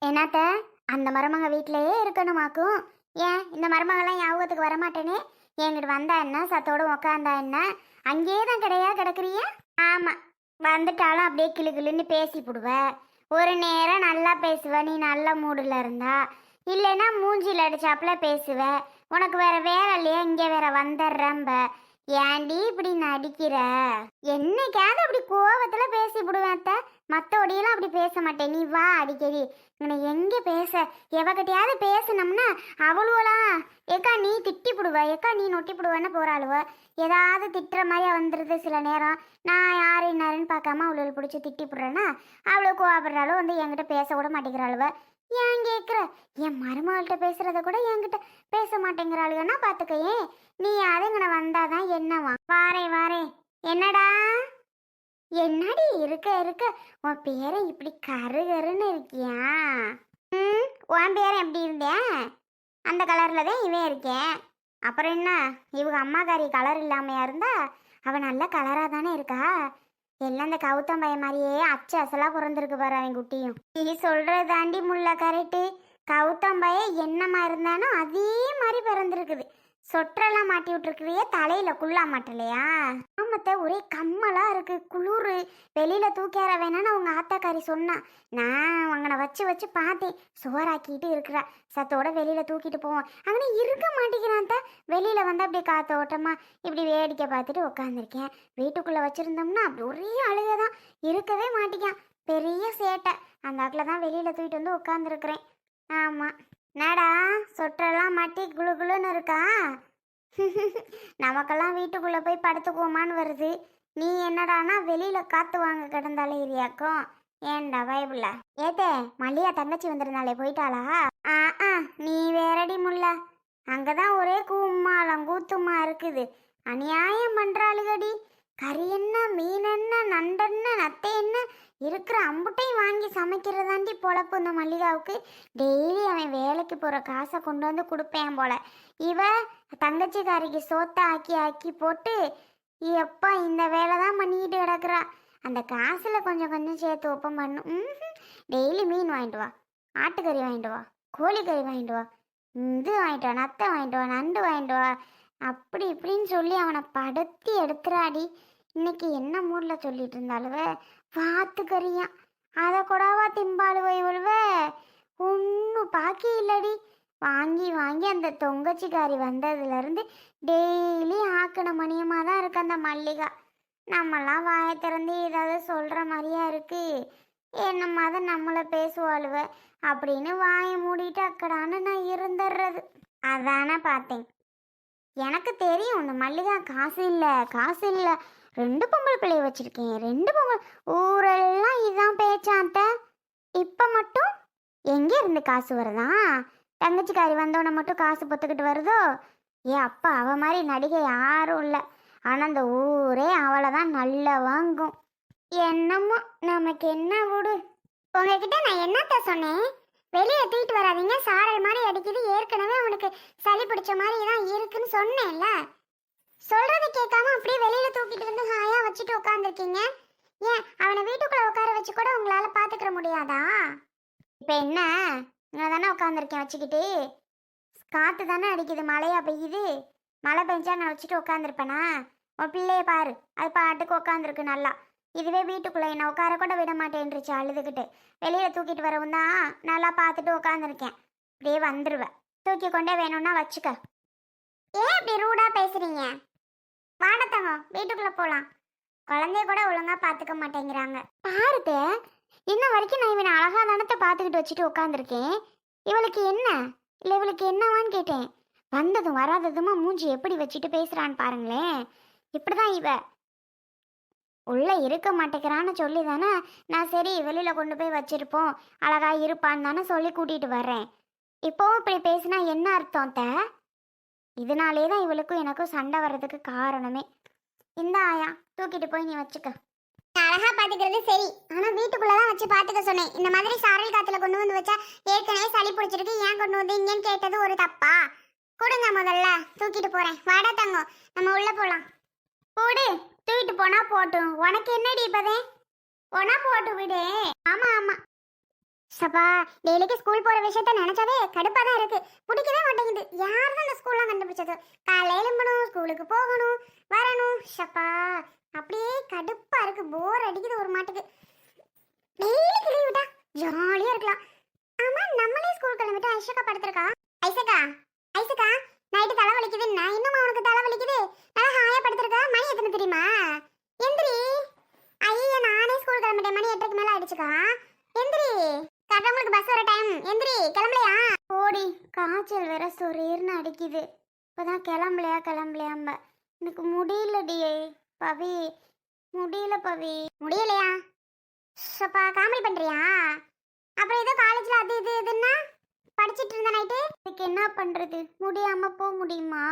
என்னத்த அந்த மருமக வீட்டிலேயே இருக்கணுமாக்கும். ஏன் இந்த மருமகெல்லாம் ஞாபகத்துக்கு வரமாட்டேனே? என்கிட்ட வந்தா என்ன, சத்தோட உக்காந்தா என்ன, அங்கேயே தான் கிடையா கிடக்குறிய? ஆமா, வந்துட்டாலும் அப்படியே கிளு கிளுன்னு பேசி புடுவ. ஒரு நேரம் நல்லா பேசுவ நீ நல்ல மூடுல இருந்தா, இல்லைன்னா மூஞ்சில அடிச்சாப்புல பேசுவ. உனக்கு வேற வேலை இல்லையா? இங்க வேற வந்துடுறம்ப. ஏன்டி இப்படி நடிக்கிற? என்னைக்காவது அப்படி கோவத்துல பேசி விடுவேன் அத்தை. மற்றபடியெல்லாம் அப்படி பேச மாட்டேன். நீ வா அடிக்கடி. இவனை எங்கே பேச எவகிட்டையாவது பேசணும்னா அவளுவலாம் ஏக்கா நீ திட்டி விடுவ, ஏக்கா நீ நொட்டி விடுவேன்னு போகிறாளுவ. ஏதாவது திட்டுற மாதிரி வந்துடுது சில நேரம். நான் யார் என்னாருன்னு பார்க்காம அவளை பிடிச்சி திட்டி விடுறேன்னா அவ்வளோ கோவப்படுறாளோ வந்து என்கிட்ட பேச கூட மாட்டேங்கிறாளுவ. ஏன் கேட்குற? என் மருமகள்கிட்ட பேசுறத கூட என்கிட்ட பேச மாட்டேங்கிறாளுன்னா பார்த்துக்கையே. நீ அதுங்கன வந்தாதான் என்னவா? வாரேன் வாரேன். என்னடா என்னடி இருக்க இருக்க உன் பேரை இப்படி கரு கருன்னு இருக்கியா? ம், உன் பேரை எப்படி இருந்தேன்? அந்த கலரில் தான் இவன் இருக்கேன். அப்புறம் என்ன, இவங்க அம்மாக்காரி கலர் இல்லாமையா இருந்தா அவன் நல்ல கலராக தானே இருக்கா? எல்லாம் இந்த கௌதம் பையன் மாதிரியே அச்சு அசலாக பிறந்திருக்கு பாரு அவன் குட்டியும். நீ சொல்கிறது தாண்டி முல்ல கரெக்டு. கௌதம் பையன் என்னமா இருந்தானோ அதே மாதிரி பிறந்திருக்குது. சொற்றெல்லாம் மாட்டி விட்டுருக்குறியே, தலையில குள்ளா மாட்டலையா? ஆமத்த, ஒரே கம்மலா இருக்கு, குளிர். வெளியில தூக்கியார வேணான்னு அவங்க ஆத்தாக்காரி சொன்னா. நான் அவனை வச்சு வச்சு பார்த்தேன். சோறாக்கிட்டு இருக்கிறா. சத்தோட வெளியில தூக்கிட்டு போவோம். அங்கே இருக்க மாட்டேங்கிறான். வெளியில வந்து அப்படியே காத்தோட்டமா இப்படி வேடிக்கை பார்த்துட்டு உட்காந்துருக்கேன். வீட்டுக்குள்ள வச்சிருந்தோம்னா அப்படி ஒரே அழுகதான். இருக்கவே மாட்டேங்கான். பெரிய சேட்டை. அந்த ஆக்கில் தான் வெளியில தூக்கிட்டு வந்து உட்காந்துருக்குறேன். ஆமா, நடா சொற்றெல்லாம் மாட்டி குளு குளுன்னு இருக்கா? நமக்கெல்லாம் வீட்டுக்குள்ளே போய் படுத்துக்குவோமான்னு வருது. நீ என்னடானா வெளியில காத்து வாங்க கிடந்தாலே ஏரியாக்கும். ஏன்டா பயபுள்ள? ஏதே மல்லியா தங்கச்சி வந்திருந்தாலே போயிட்டாளா? ஆ ஆ, நீ வேறடி முல்ல. அங்கதான் ஒரே கூம்மாலம் கூத்துமா இருக்குது. அநியாயம் பண்றாளுகடி. கறி என்ன, மீன் என்ன, நண்டென்ன, நத்தை என்ன இருக்கிற அம்புட்டையும் வாங்கி சமைக்கிறதாண்டி பொழப்பு இந்த மல்லிகாவுக்கு. டெய்லி அவன் வேலைக்கு போகிற காசை கொண்டு வந்து கொடுப்பேன் போல. இவ தங்கச்சிக்காரிக்கு சோத்தை ஆக்கி ஆக்கி போட்டு எப்போ இந்த வேலை தான் பண்ணிக்கிட்டு கிடக்குறா. அந்த காசில் கொஞ்சம் கொஞ்சம் சேர்த்து ஒப்பம் பண்ணும். டெய்லி மீன் வாங்கிட்டு வா, ஆட்டுக்கறி வாங்கிட்டு வா, கோழிக்கறி வாங்கிட்டு வா, இது வாங்கிட்டு வா, நத்தை வாங்கிட்டு வா, நண்டு வாங்கிட்டு வா, அப்படி இப்படின்னு சொல்லி அவனை படுத்தி எடுத்துறாடி. இன்னைக்கு என்ன மூடில் சொல்லிட்டு இருந்தாலுவ? வாத்துக்கறியா? அதை கூடவா திம்பாளுவ இவளுவ? ஒன்றும் பாக்கி இல்லடி. வாங்கி வாங்கி அந்த தொங்கச்சிக்காரி வந்ததுலேருந்து டெய்லி ஆக்கின மணியமாக தான் இருக்கு அந்த மல்லிகா. நம்மலாம் வாயை திறந்து ஏதாவது சொல்கிற மாதிரியா இருக்கு. என்னம்மா தான் நம்மளை பேசுவாளுவ அப்படின்னு வாயை மூடிட்டு அக்கடான்னு நான் இருந்துடுறது. அதானே பார்த்தேன். எனக்கு தெரியும் இந்த மல்லிகா காசு இல்லை காசு இல்லை. 2 பொம்பளை பிள்ளைய வச்சிருக்கேன், 2 பொம்பளை. ஊரெல்லாம் இதான் பேச்சாத்த. இப்போ மட்டும் எங்கே இருந்து காசு வருதா? தங்கச்சிக்காரி வந்தவனை மட்டும் காசு பொத்துக்கிட்டு வருதோ? ஏ அப்பா, அவ மாதிரி நடிகை யாரும் இல்லை. ஆனால் அந்த ஊரே அவளை தான் நல்லா வாங்கும். என்னமோ நமக்கு என்ன விடு. உங்ககிட்ட நான் என்னத்த சொன்னேன்? வெளியே தூக்கிட்டு வராதிங்க, சாரல் மாதிரி அடிக்குது. ஏற்கனவே உனக்கு சளி பிடிச்ச மாதிரி தான் இருக்குன்னு சொன்னேன்ல. சொல்றதை கேட்காம அப்படியே வெளியில தூக்கிட்டு வந்து ஹாயா வச்சுட்டு உட்காந்துருக்கீங்க. ஏன் அவனை வீட்டுக்குள்ள உட்கார வச்சு கூட உங்களால பாத்துக்கிற முடியாதா? இப்ப என்ன, நான் தானே உட்காந்துருக்கேன் வச்சுக்கிட்டு. காத்து தானே அடிக்குது, மழையா பெய்யுது. மழை பெஞ்சா நான் வச்சுட்டு உட்காந்துருப்பேனா? உன் பிள்ளைய பாரு, அது பாட்டுக்கு உட்காந்துருக்கு நல்லா. இதுவே வீட்டுக்குள்ள என்ன உட்கார கூட விட மாட்டேன்ருச்சு அழுதுகிட்டு. வெளியில தூக்கிட்டு வரவும் தான் நல்லா பார்த்துட்டு உட்காந்துருக்கேன். அப்படியே வந்துருவேன். தூக்கி கொண்டே வேணும்னா வச்சுக்க. ஏன் இப்படி ரூடா பேசுறீங்க? வாடத்தங்க, வீட்டுக்குள்ள போலாம். குழந்தைய கூட ஒழுங்கா பாத்துக்க மாட்டேங்கிறாங்க. பாருத்த, இன்ன வரைக்கும் நான் இவனை அழகா தானத்தை பார்த்துக்கிட்டு வச்சுட்டு உட்காந்துருக்கேன். இவளுக்கு என்ன இல்லை, இவளுக்கு என்னவான்னு கேட்டேன். வந்ததும் வராததுமா மூஞ்சி எப்படி வச்சுட்டு பேசுறான்னு பாருங்களேன். இப்படிதான் இவ. உள்ள இருக்க மாட்டேங்கிறான்னு சொல்லி தானே நான் சரி வெளியில கொண்டு போய் வச்சிருப்போம், அழகா இருப்பான்னு தானே சொல்லி கூட்டிட்டு வர்றேன். இப்போவும் இப்படி பேசினா என்ன அர்த்தம் த? இதனாலே தான் இவளுக்கும் எனக்கும் சண்டை வர்றதுக்கு காரணமே. இந்த ஆயா தூக்கிட்டு போய் நீ வச்சுக்க. அழகா பாத்துக்கிறது சரி, ஆனா வீட்டுக்குள்ளதான் வச்சு பாத்துக்க சொன்னேன். இந்த மாதிரி சாரல் காத்துல கொண்டு வந்து வச்சா ஏற்கனவே சளி பிடிச்சிருக்கு, ஏன் கொண்டு வந்து இங்கன்னு கேட்டது ஒரு தப்பா? கொடுங்க, முதல்ல தூக்கிட்டு போறேன். வாடா தங்கம், நம்ம உள்ள போலாம். போடு, தூக்கிட்டு போனா போட்டும். உனக்கு என்னடி இப்பதே? போனா போட்டு விடு. ஆமா ஆமா, சப்பா, டெய்லிக்கு ஸ்கூல் போற விஷயத்த நினைச்சாவே கடுப்பா தான் இருக்கு. பிடிக்கவே மாட்டேங்குது. யார் தான் இந்த ஸ்கூல்லாம் கண்டுபிடிச்சது? காலையில எழும்பணும், ஸ்கூலுக்கு போகணும், வரணும். சப்பா, அப்படியே கடுப்பா இருக்கு. போர் அடிக்குது ஒரு மாட்டுக்கு. டெய்லிக்கு லீவ் விட்டா ஜாலியா இருக்கலாம். ஆமா, நம்மளே ஸ்கூல் கிளம்பிட்டு ஐஷக்கா படுத்திருக்கா. ஐசக்கா, ஐசக்கா, நைட்டு தலை வலிக்குது. நான் இன்னும் உனக்கு தலை வலிக்குது. நல்லா ஹாயா படுத்திருக்கா. மணி எத்தனை தெரியுமா? எந்திரி. ஐயா, நானே ஸ்கூல் கிளம்பிட்டேன். மணி 8க்கு மேல ஆயிடுச்சுக்கா. எந்திரி. கட்டவங்களுக்கு பஸ் வர டைம். எந்திரி. கிளம்பலையா? ஓடி, காய்ச்சல் வேற சொரீர்னு அடிக்குது. இப்பதான் கிளம்பலையாம்ப. எனக்கு முடியலடி பவி. முடியல பவி. முடியலையா? சப்பா, காமெடி பண்றியா? அப்புறம் ஏதோ காலேஜ்ல அது இதுன்னா படிச்சிட்டு இருந்த நைட்டு. இதுக்கு என்ன பண்றது? முடியாம போக முடியுமா?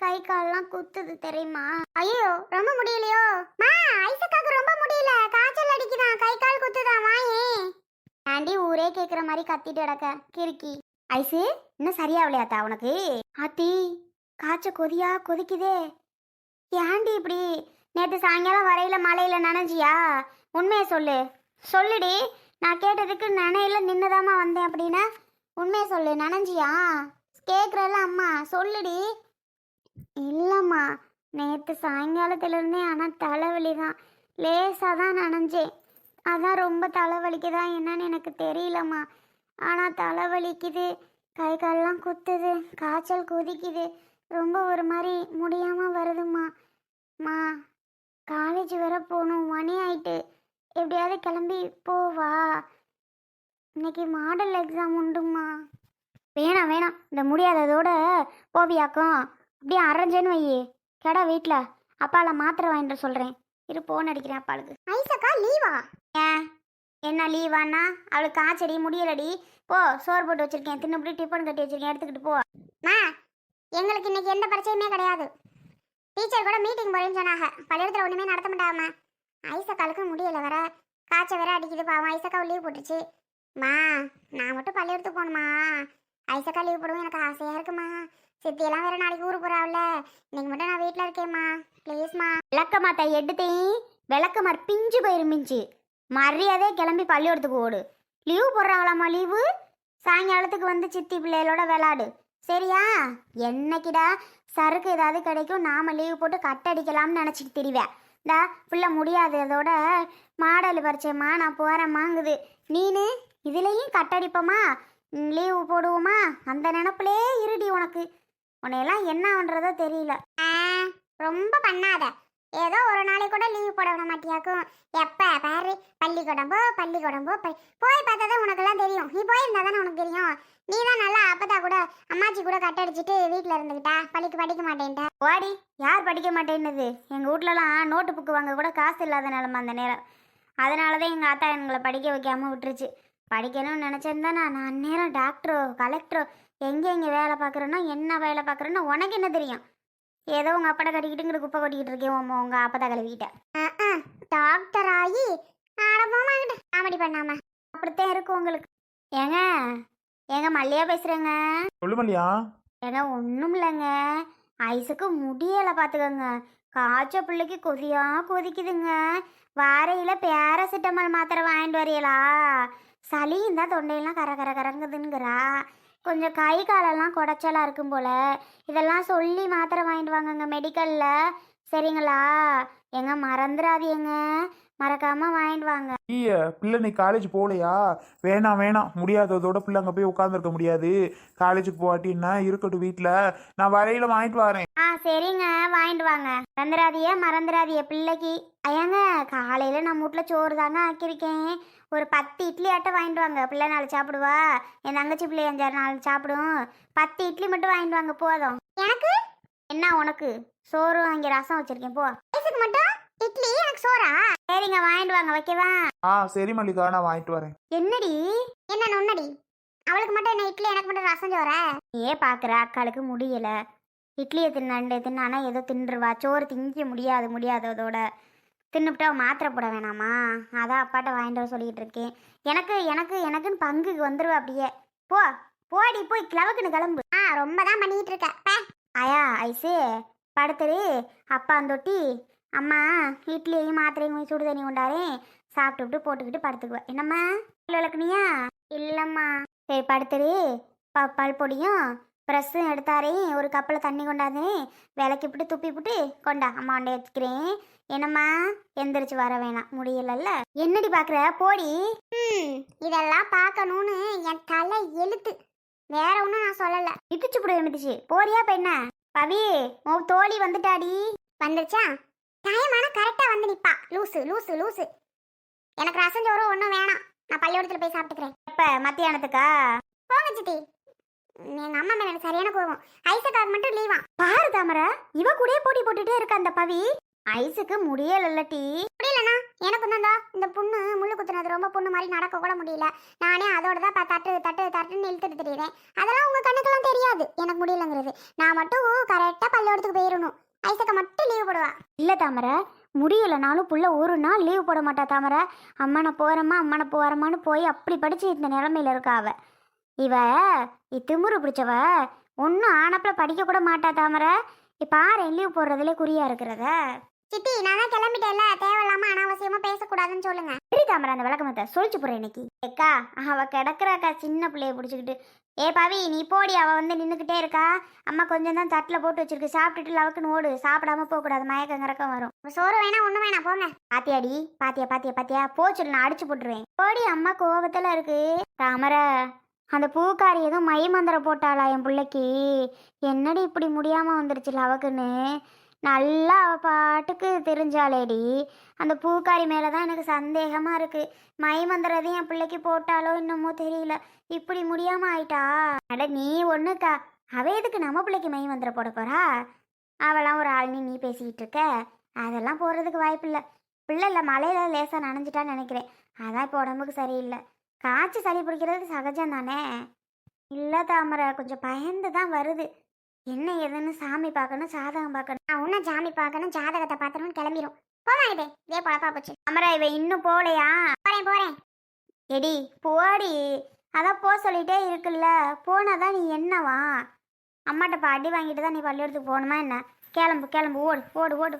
கை கால்லாம் குத்துது தெரியுமா? ஐயோ, ரொம்ப முடியலையோ? மா, ஐசக்காக்கு ரொம்ப முடியல. காய்ச்சல் அடிக்குதான், கை கால் குத்துதான். வாயே. ஆண்டி ஊரே கேக்குற மாதிரி கத்திட்டு கிடக்க கிறுக்கி. ஐசு, இன்னும் சரியாவலையாத்தா உனக்கு? ஆத்தி, காய்ச்ச கொதிக்குதே. ஏண்டி இப்படி? நேற்று சாயங்காலம் வரையில மழையில நனைஞ்சியா? உண்மையை சொல்லுடி. நான் கேட்டதுக்கு நனையில நின்னுதாமா வந்தேன் அப்படின்னா உண்மையை சொல்லு. நனைஞ்சியா? கேட்குறல்ல அம்மா, சொல்லுடி. இல்லைம்மா, நேற்று சாயங்காலத்துலேருந்தே ஆனால் தலைவலி தான். லேசாக தான் நனைஞ்சேன். அதான் ரொம்ப தலைவலிக்குதா என்னன்னு எனக்கு தெரியலம்மா. ஆனால் தலைவலிக்குது, கை கால்லாம் குத்துது, காய்ச்சல் கொதிக்குது, ரொம்ப ஒரு மாதிரி முடியாமல் வருதும்மா. மா, காலேஜ் வர போகணும், மணி ஆயிட்டு. எப்படியாவது கிளம்பி போவா. இன்னைக்கு மாடல் எக்ஸாம் உண்டுமா. வேணாம், இந்த முடியாததோட போவியாக்கும். அப்படியே அரைஞ்சேன்னு வையே கடை வீட்டில். அப்பால மாத்திரை வாங்கிட்டு சொல்கிறேன். இரு, போன் அடிக்கிறேன் அப்பாளுக்கு. ஐசக்கா லீவா? ஏன் என்ன லீவானா? அவளுக்கு காய்ச்சடி முடியலடி. போ, சோறு போட்டு வச்சிருக்கேன், தின்னுபடி டிஃபன் கட்டி வச்சிருக்கேன், எடுத்துக்கிட்டு போ. மா, எங்களுக்கு இன்னைக்கு எந்த பிரச்சனையுமே கிடையாது. டீச்சர் கூட மீட்டிங் போறேன்னு சொன்னாங்க. பள்ளிக்கூடத்தில் ஒன்றுமே நடத்த மாட்டாம. ஐசக்காலுக்கு முடியல வேற, காய்ச்சல் வேற அடிக்குது. பாவம், ஐசக்கா லீவ் போட்டுச்சு. மா, நான் மட்டும் பள்ளிக்கூடத்துக்கு போகணுமா? ஐசக்கா லீவ் போடுவோம், எனக்கு ஆசையாக இருக்குமா. சித்தியெல்லாம் வேற நாளைக்கு ஊருக்கு போறாவில்ல. இன்னைக்கு மட்டும் நான் வீட்டில் இருக்கேம்மா, ப்ளீஸ்மா. விளக்கமாத்த எடுத்தேன், விளக்கமாறு பிஞ்சு போயிருமிஞ்சு. மரியாதையே கிளம்பி பள்ளிக்கூடத்துக்கு ஓடு. லீவு போடுறாங்களாம்மா? லீவு சாயங்காலத்துக்கு வந்து சித்தி பிள்ளைகளோட விளாடு, சரியா? என்னைக்கிடா சருக்கு ஏதாவது கிடைக்கும் நாம லீவு போட்டு கட்டடிக்கலாம்னு நினச்சிட்டு திரிவேன். இந்தா பிள்ளை முடியாது, அதோட மாடல் பறிச்சேம்மா, நான் போகிறேம்மாங்குது. நீனு இதுலேயும் கட்டடிப்போமா, லீவு போடுவோமா, அந்த நினப்பிலே இருடி உனக்கு. உன்னையெல்லாம் என்ன பண்ணுறதோ தெரியல. ரொம்ப பண்ணாத. ஏதோ ஒரு நாளைக்கு கூட லீவ் போட விட மாட்டியாக்கும். எப்போ பாரு பள்ளிக்கூடம் போ. போய் பார்த்தா தான் உனக்கெல்லாம் தெரியும். நீ போயிருந்தா தானே உனக்கு தெரியும். நீ தான் நல்லா அப்பதா கூட அம்மாச்சி கூட கட்டடிச்சிட்டு வீட்டில் இருந்துக்கிட்டா. படிக்க மாட்டேன்ட்டா. வாடி, யார் படிக்க மாட்டேன்னுது? எங்கள் வீட்லலாம் நோட்டு புக்கு வாங்க கூட காசு இல்லாத நிலமை அந்த நேரம். அதனால தான் எங்கள் ஆத்தா எங்களை படிக்க வைக்காமல் விட்டுருச்சு. படிக்கணும்னு நினச்சிருந்தா நான் அந்நேரம் டாக்டரோ கலெக்டரோ எங்கே வேலை பார்க்குறேன்னா என்ன வேலை பார்க்குறேன்னா உனக்கு என்ன தெரியும்? ஏதோ உங்கள் அப்பட கட்டிக்கிட்டுங்கிற குப்பை கொட்டிக்கிட்டு இருக்கேன் உங்கள் அப்பதா கழுவிக்கிட்ட. டாக்டர் ஆகி ஆடமாங்கிட்ட காமெடி பண்ணாம அப்படித்தான் இருக்கும் உங்களுக்கு. ஏங்க மல்லியா பேசுகிறேங்க. சொல்லு மல்லியா. ஏங்க ஒன்றும் இல்லைங்க, ஐஸுக்கு முடியலை பார்த்துக்கோங்க. காய்ச்ச பிள்ளைக்கு கொதிக்குதுங்க. வாரையில் பேராசிட்டமால் மாத்திரை வாங்கிட்டு வரையலா? சளி இருந்தால் தொண்டையெல்லாம் கரங்குதுங்கிறா. கொஞ்சம் கை காலெல்லாம் குடைச்சலாக இருக்கும் போல். இதெல்லாம் சொல்லி மாத்திரை வாங்கிட்டு வாங்கங்க மெடிக்கலில், சரிங்களா? எங்க மறந்துடாதீங்க, மறக்காமல் வாங்கிட்டு வாங்க. பிள்ளை நீ காலேஜ் போகலையா? வேணாம், முடியாததோட பிள்ளை அங்கே போய் உட்காந்துருக்க முடியாது. காலேஜுக்கு போகாட்டின்னா இருக்கட்டும் வீட்டில், நான் வரையில வாங்கிட்டு வரேன். சரிங்க, வாங்கிட்டு வாங்க. மறந்துடாதிய பிள்ளைக்கு. ஐயாங்க, காலையில் நான் வீட்டில் சோறு தாங்க ஆக்கியிருக்கேன். ஒரு 10 இட்லி ஆட்ட வாங்கிட்டு வாங்க. பிள்ளை நாலு சாப்பிடுவா, என் தங்கச்சி பிள்ளை 5-6 சாப்பிடும். 10 இட்லி மட்டும் வாங்கிட்டு வாங்க போதும். எனக்கு என்ன? உனக்கு சோறு வாங்கி ரசம் வச்சிருக்கேன், போ. வயசுக்கு மட்டும் இட்லி, எனக்கு சோறா? சரிங்க, வாங்கிட்டு வாங்க, வைக்கவா? சரி மல்லிகா, நான் வாங்கிட்டு வரேன். என்னடி என்ன நொன்னடி? அவளுக்கு மட்டும் என்ன இட்லி, எனக்கு மட்டும் ரசம் சோற? பார்க்குற அக்காளுக்கு முடியல. இட்லியை தின்னானா ஏதோ தின்றுவா. சோறு திங்க முடியாததோட தின்னுபிட்டா மாத்திரை போட வேணாமா? அதான் அப்பாட்ட வாங்கிட்டு வர சொல்லிட்டு இருக்கேன். எனக்குன்னு பங்குக்கு வந்துருவா அப்படியே. போடி, போய் கிளவுக்குன்னு கிளம்பு. ரொம்ப தான் பண்ணிட்டு இருக்க. ஆயா ஐசு, படுத்துரு. அப்பா தொட்டி அம்மா இட்லியையும் மாத்திரையும் சுடு தண்ணி கொண்டாரேன், சாப்பிட்டுவிட்டு போட்டுக்கிட்டு படுத்துக்குவேன். என்னம்மா விளக்குனியா? இல்லம்மா. சரி படுத்துரு. பால் பொடியும் ப்ரெஸ்ஸும் எடுத்தாரே, ஒரு கப்பில் தண்ணி கொண்டாந்து விளக்கி விட்டு துப்பி விட்டு கொண்டா, அம்மா கொண்டே வச்சுக்கிறேன். என்னம்மா எந்திரிச்சு வர வேணாம், முடியலல்ல. என்னடி பார்க்குற, போடி. இதெல்லாம் பார்க்கணும்னு என் தலை எழுத்து, வேற ஒன்றும் நான் சொல்லலை. மிதிச்சு புடுவேன், மிதிச்சு போறியா இப்போ என்ன? பவி, உன் தோழி வந்துட்டாடி. வந்துருச்சா? டைமான கரெக்டாக வந்து நிப்பா. லூசு லூசு லூசு. எனக்கு ரசம் சோறு ஒன்றும் வேணாம், நான் பள்ளிக்கூடத்தில் போய் சாப்பிட்டுக்கிறேன். எப்போ? மத்தியானத்துக்கா? போங்க சித்தி. எங்க அம்மா மேல எனக்கு சரியான கோவம். ஐசக்காக மட்டும் லீவா. பாரு தாமரை, இவ கூடயே போட்டி போட்டுட்டே இருக்க அந்த பவி. ஐஸுக்கு முடியல டீ. முடியலண்ணா எனக்கு தான் இந்த புண்ணு முள்ளு குத்துனது ரொம்ப புண்ணு மாதிரி நடக்க கூட முடியல. நானே அதோட தான் தட்டு தட்டு தட்டுன்னு இழுத்துட்டு தெரியுறேன். அதெல்லாம் உங்க கண்ணுக்கெல்லாம் தெரியாது எனக்கு முடியலங்கிறது. நான் மட்டும் கரெக்டாக பள்ளிக்கூடத்துக்கு போயிடணும். ஐசக்கா மட்டும் லீவு போடுவா. இல்லை தாமரை, முடியலைனாலும் புள்ள ஒரு நாள் லீவு போட மாட்டா தாமரை. அம்மா நான் போறேம்மான்னு போய் அப்படி படிச்சு இந்த நிலைமையில இருக்கா அவ. இவ திமுரு பிடிச்சவ ஒன்றும் ஆனப்பில் படிக்க கூட மாட்டா தாமரை. பாரு லீவ் போடுறதுல குறியா இருக்கிறத. சித்தி நான் தான் கிளம்பிட்டேன்ல, தேவையில்லாம அனாவசியமா பேசக்கூடாதுன்னு சொல்லுங்க. சரி தாமரை, அந்த விளக்கமத்தை சொல்லிச்சு போறேன் இன்னைக்கு. ஏக்கா அவ கிடக்குறாக்கா சின்ன பிள்ளைய பிடிச்சிக்கிட்டு. ஏ பவி நீ போடி, அவ வந்து நின்றுக்கிட்டே இருக்கா. அம்மா கொஞ்சம் தான் தட்டில் போட்டு வச்சிருக்கு, சாப்பிட்டுட்டு லவக்குன்னு ஓடு. சாப்பிடாம போகக்கூடாது, மயக்கங்கிறக்கம் வரும். சோறு வேணா ஒண்ணு வேணா போங்க. பாத்தியாடி, பாத்தியா போச்சு, நான் அடிச்சு போட்டுருவேன். போடி, அம்மா கோபத்துல இருக்கு. தாமரை, அந்த பூக்காரி எதுவும் மை மந்திரம் போட்டாளா என் பிள்ளைக்கு? என்னடி இப்படி முடியாமல் வந்துருச்சுல அவக்குன்னு. நல்லா அவ பாட்டுக்கு தெரிஞ்சாலேடி. அந்த பூக்காரி மேலே தான் எனக்கு சந்தேகமாக இருக்குது. மை மந்திரதையும் என் பிள்ளைக்கு போட்டாலோ என்னமோ தெரியல, இப்படி முடியாமல் ஆயிட்டா. அட நீ ஒன்றுக்கா, அவ எதுக்கு நம்ம பிள்ளைக்கு மை மந்திரம் போட போறா? அவளாம் ஒரு ஆள் நீ பேசிக்கிட்டு இருக்க, அதெல்லாம் போடுறதுக்கு வாய்ப்பு இல்லை. பிள்ளை இல்லை, மழையில லேசாக நனைஞ்சிட்டான்னு நினைக்கிறேன். அதான் இப்போ உடம்புக்கு சரியில்லை. காய்ச்சி சளி பிடிக்கிறது சகஜம் தானே. இல்லை தாமரை, கொஞ்சம் பயந்து தான் வருது. என்ன ஏதுன்னு சாமி பார்க்கணும், ஜாதகம் பார்க்கணும். நான் இன்னும் சாமி பார்க்கணும், ஜாதகத்தை பார்த்தணும்னு கிளம்பிடும். போவாங்கிட்டே இதே பழப்பா போச்சு. தாமரை இவ இன்னும் போகலையா? போறேன். எடி போடி, அதான் போ சொல்லிட்டே இருக்குல்ல, போனாதான் நீ என்னவா? அம்மாட்ட இப்போ அடி வாங்கிட்டு தான் நீ பள்ளிக்கூடத்துக்கு போகணுமா என்ன? கிளம்பு ஓடு ஓடு ஓடு.